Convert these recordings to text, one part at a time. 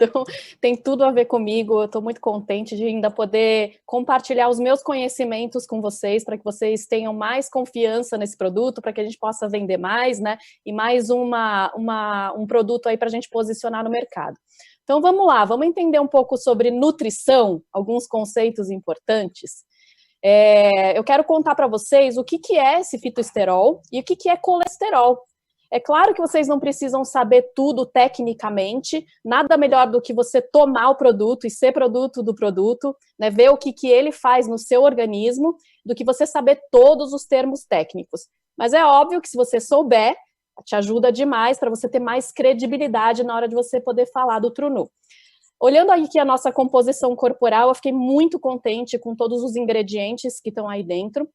Então, tem tudo a ver comigo. Eu estou muito contente de ainda poder compartilhar os meus conhecimentos com vocês, para que vocês tenham mais confiança nesse produto, para que a gente possa vender mais, né? E mais um produto aí para a gente posicionar no mercado. Então, vamos lá, vamos entender um pouco sobre nutrição, alguns conceitos importantes. Eu quero contar para vocês o que é esse fitoesterol e o que é colesterol. É claro que vocês não precisam saber tudo tecnicamente, nada melhor do que você tomar o produto e ser produto do produto, né, ver o que ele faz no seu organismo, do que você saber todos os termos técnicos. Mas é óbvio que se você souber, te ajuda demais para você ter mais credibilidade na hora de você poder falar do Trunu. Olhando aqui a nossa composição corporal, eu fiquei muito contente com todos os ingredientes que estão aí dentro,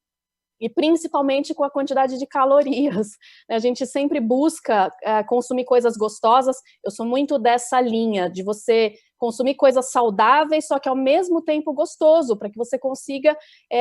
e principalmente com a quantidade de calorias. A gente sempre busca consumir coisas gostosas. Eu sou muito dessa linha, de você consumir coisas saudáveis, só que ao mesmo tempo gostoso, para que você consiga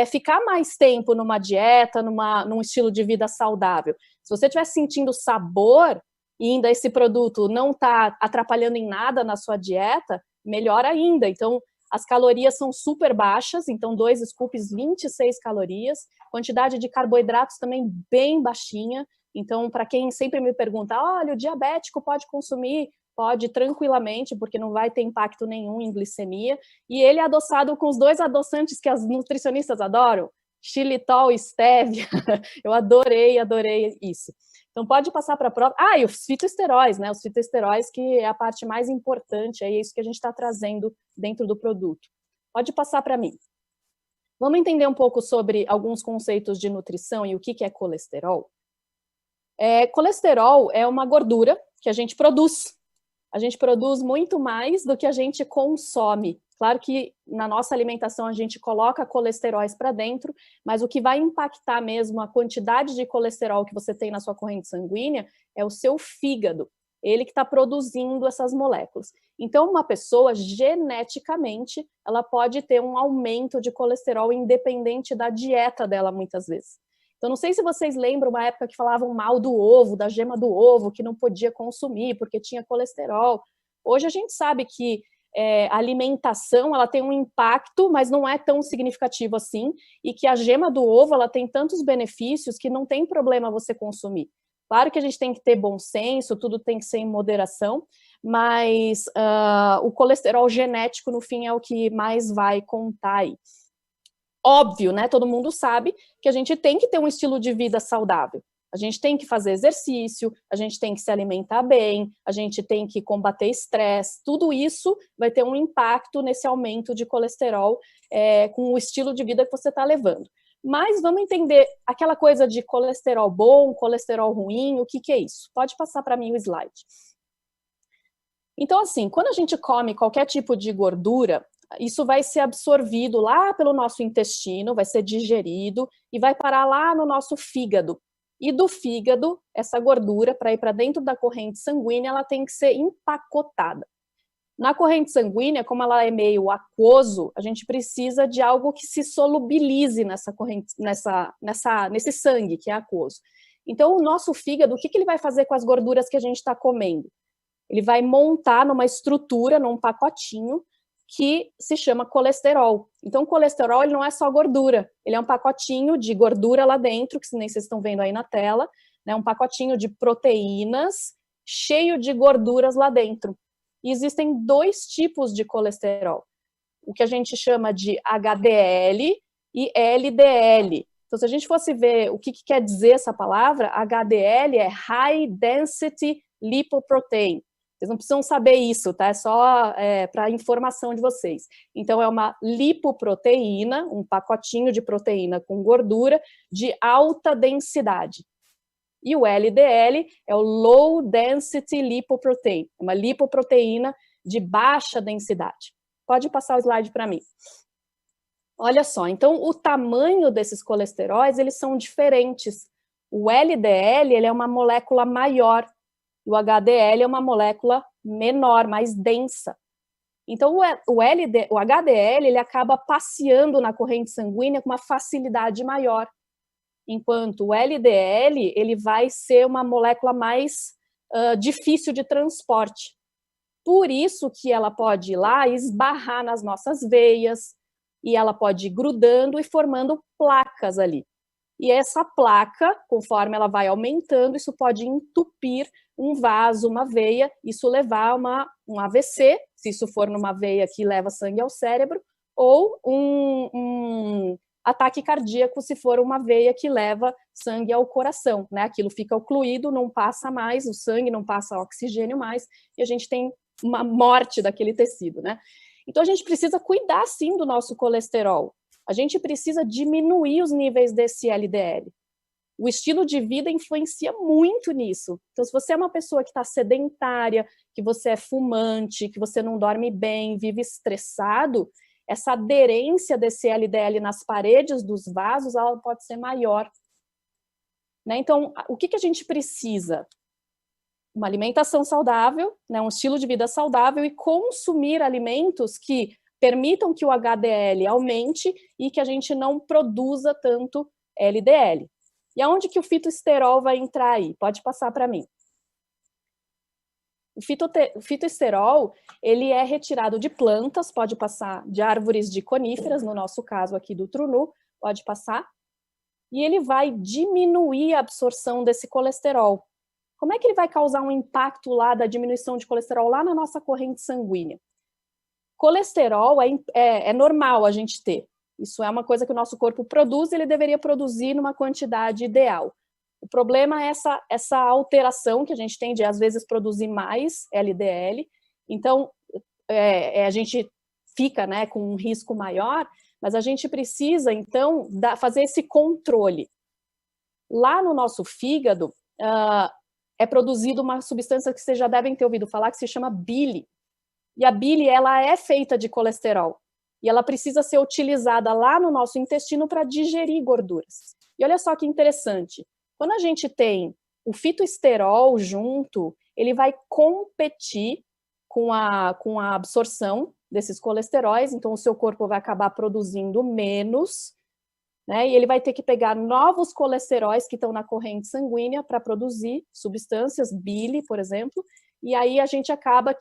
ficar mais tempo numa dieta, num estilo de vida saudável. Se você estiver sentindo sabor, e ainda esse produto não está atrapalhando em nada na sua dieta, melhor ainda. Então, as calorias são super baixas, então 2 scoops, 26 calorias. Quantidade de carboidratos também bem baixinha. Então, para quem sempre me pergunta, olha, o diabético pode consumir? Pode tranquilamente, porque não vai ter impacto nenhum em glicemia. E ele é adoçado com os 2 adoçantes que as nutricionistas adoram, xilitol e stevia. Eu adorei isso. Então, pode passar para a prova. E os fitoesteróis, né? Os fitoesteróis, que é a parte mais importante, é isso que a gente está trazendo dentro do produto. Pode passar para mim. Vamos entender um pouco sobre alguns conceitos de nutrição e o que é colesterol? Colesterol é uma gordura que a gente produz. A gente produz muito mais do que a gente consome. Claro que na nossa alimentação a gente coloca colesteróis para dentro, mas o que vai impactar mesmo a quantidade de colesterol que você tem na sua corrente sanguínea é o seu fígado. Ele que está produzindo essas moléculas. Então, uma pessoa, geneticamente, ela pode ter um aumento de colesterol independente da dieta dela, muitas vezes. Então, não sei se vocês lembram uma época que falavam mal do ovo, da gema do ovo, que não podia consumir porque tinha colesterol. Hoje a gente sabe que a alimentação ela tem um impacto, mas não é tão significativo assim, e que a gema do ovo ela tem tantos benefícios que não tem problema você consumir. Claro que a gente tem que ter bom senso, tudo tem que ser em moderação, mas o colesterol genético, no fim, é o que mais vai contar aí. Óbvio, né? Todo mundo sabe que a gente tem que ter um estilo de vida saudável. A gente tem que fazer exercício, a gente tem que se alimentar bem, a gente tem que combater estresse. Tudo isso vai ter um impacto nesse aumento de colesterol com o estilo de vida que você está levando. Mas vamos entender aquela coisa de colesterol bom, colesterol ruim, o que é isso? Pode passar para mim o slide. Então, assim, quando a gente come qualquer tipo de gordura, isso vai ser absorvido lá pelo nosso intestino, vai ser digerido e vai parar lá no nosso fígado. E do fígado, essa gordura, para ir para dentro da corrente sanguínea, ela tem que ser empacotada. Na corrente sanguínea, como ela é meio aquoso, a gente precisa de algo que se solubilize nessa corrente, nesse sangue que é aquoso. Então, o nosso fígado, o que ele vai fazer com as gorduras que a gente está comendo? Ele vai montar numa estrutura, num pacotinho, que se chama colesterol. Então, o colesterol ele não é só gordura, ele é um pacotinho de gordura lá dentro, que nem vocês estão vendo aí na tela, né, um pacotinho de proteínas cheio de gorduras lá dentro. E existem 2 tipos de colesterol, o que a gente chama de HDL e LDL. Então, se a gente fosse ver o que quer dizer essa palavra, HDL é High Density Lipoprotein. Vocês não precisam saber isso, tá? É só para informação de vocês. Então, é uma lipoproteína, um pacotinho de proteína com gordura de alta densidade. E o LDL é o Low Density Lipoprotein, uma lipoproteína de baixa densidade. Pode passar o slide para mim. Olha só, então o tamanho desses colesteróis, eles são diferentes. O LDL, ele é uma molécula maior, e o HDL é uma molécula menor, mais densa. Então, o HDL, ele acaba passeando na corrente sanguínea com uma facilidade maior, enquanto o LDL, ele vai ser uma molécula mais difícil de transporte. Por isso que ela pode ir lá e esbarrar nas nossas veias, e ela pode ir grudando e formando placas ali. E essa placa, conforme ela vai aumentando, isso pode entupir um vaso, uma veia, isso levar um AVC, se isso for numa veia que leva sangue ao cérebro, ou um ataque cardíaco, se for uma veia que leva sangue ao coração, né? Aquilo fica ocluído, não passa mais, o sangue não passa oxigênio mais, e a gente tem uma morte daquele tecido, né? Então a gente precisa cuidar sim do nosso colesterol. A gente precisa diminuir os níveis desse LDL. O estilo de vida influencia muito nisso. Então, se você é uma pessoa que está sedentária, que você é fumante, que você não dorme bem, vive estressado, essa aderência desse LDL nas paredes dos vasos, ela pode ser maior. Né? Então, o que a gente precisa? Uma alimentação saudável, né? Um estilo de vida saudável e consumir alimentos que permitam que o HDL aumente e que a gente não produza tanto LDL. E aonde que o fitoesterol vai entrar aí? Pode passar para mim. O fitoesterol, ele é retirado de plantas, pode passar de árvores de coníferas, no nosso caso aqui do Trunu, pode passar, e ele vai diminuir a absorção desse colesterol. Como é que ele vai causar um impacto lá da diminuição de colesterol lá na nossa corrente sanguínea? Colesterol é normal a gente ter. Isso é uma coisa que o nosso corpo produz, ele deveria produzir numa quantidade ideal. O problema é essa alteração que a gente tem de, às vezes, produzir mais LDL. Então, a gente fica, né, com um risco maior, mas a gente precisa, então, fazer esse controle. Lá no nosso fígado, é produzida uma substância que vocês já devem ter ouvido falar, que se chama bile. E a bile, ela é feita de colesterol. E ela precisa ser utilizada lá no nosso intestino para digerir gorduras. E olha só que interessante. Quando a gente tem o fitoesterol junto, ele vai competir com a absorção desses colesteróis, então o seu corpo vai acabar produzindo menos, né? E ele vai ter que pegar novos colesteróis que estão na corrente sanguínea para produzir substâncias, bile, por exemplo, e aí a gente acaba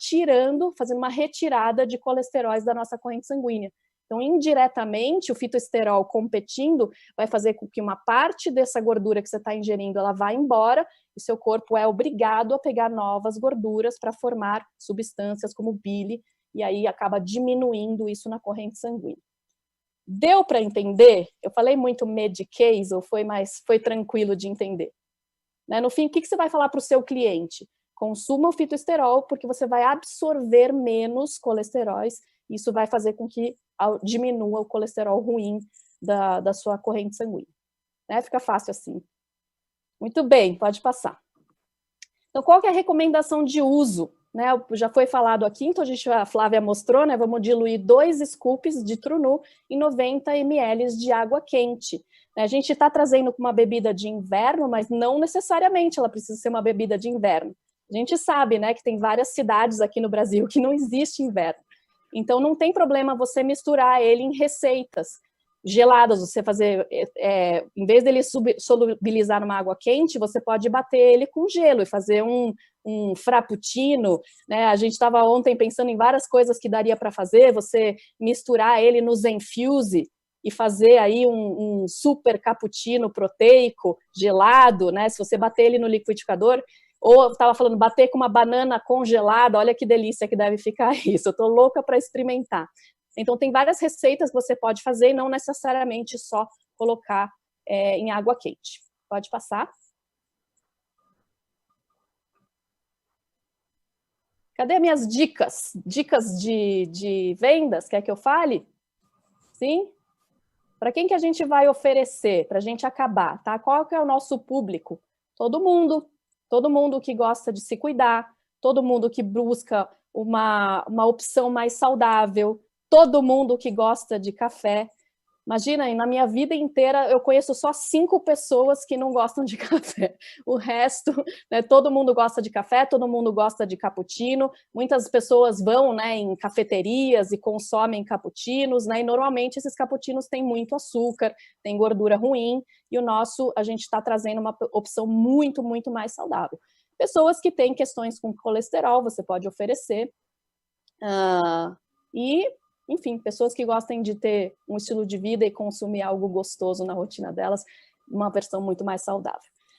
fazendo uma retirada de colesteróis da nossa corrente sanguínea. Então, indiretamente, o fitoesterol competindo vai fazer com que uma parte dessa gordura que você está ingerindo, ela vá embora, e seu corpo é obrigado a pegar novas gorduras para formar substâncias como bile, e aí acaba diminuindo isso na corrente sanguínea. Deu para entender? Eu falei muito Medicase, ou foi tranquilo de entender? Né? No fim, o que você vai falar para o seu cliente? Consuma o fitoesterol, porque você vai absorver menos colesteróis, isso vai fazer com que diminua o colesterol ruim da sua corrente sanguínea. Né? Fica fácil assim. Muito bem, pode passar. Então, qual que é a recomendação de uso? Né? Já foi falado aqui, então a Flávia mostrou, né? Vamos diluir 2 scoops de Trunu em 90 ml de água quente. A gente está trazendo uma bebida de inverno, mas não necessariamente ela precisa ser uma bebida de inverno. A gente sabe, né, que tem várias cidades aqui no Brasil que não existe inverno. Então, não tem problema você misturar ele em receitas geladas. Você fazer, em vez dele solubilizar numa água quente, você pode bater ele com gelo e fazer um frappuccino. Né? A gente estava ontem pensando em várias coisas que daria para fazer. Você misturar ele no Zenfuse e fazer aí um super cappuccino proteico gelado, né? Se você bater ele no liquidificador. Ou eu estava falando, bater com uma banana congelada, olha que delícia que deve ficar isso. Eu estou louca para experimentar. Então, tem várias receitas que você pode fazer e não necessariamente só colocar em água quente. Pode passar. Cadê minhas dicas? Dicas de vendas, quer que eu fale? Sim? Para quem que a gente vai oferecer? Para a gente acabar, tá? Qual que é o nosso público? Todo mundo. Todo mundo que gosta de se cuidar, todo mundo que busca uma opção mais saudável, todo mundo que gosta de café. Imagina, na minha vida inteira eu conheço só 5 pessoas que não gostam de café. O resto, né, todo mundo gosta de café, todo mundo gosta de cappuccino. Muitas pessoas vão, né, em cafeterias e consomem cappuccinos, né, e normalmente esses cappuccinos têm muito açúcar, tem gordura ruim, e o nosso, a gente está trazendo uma opção muito, muito mais saudável. Pessoas que têm questões com colesterol, você pode oferecer. E, enfim, pessoas que gostem de ter um estilo de vida e consumir algo gostoso na rotina delas, uma versão muito mais saudável.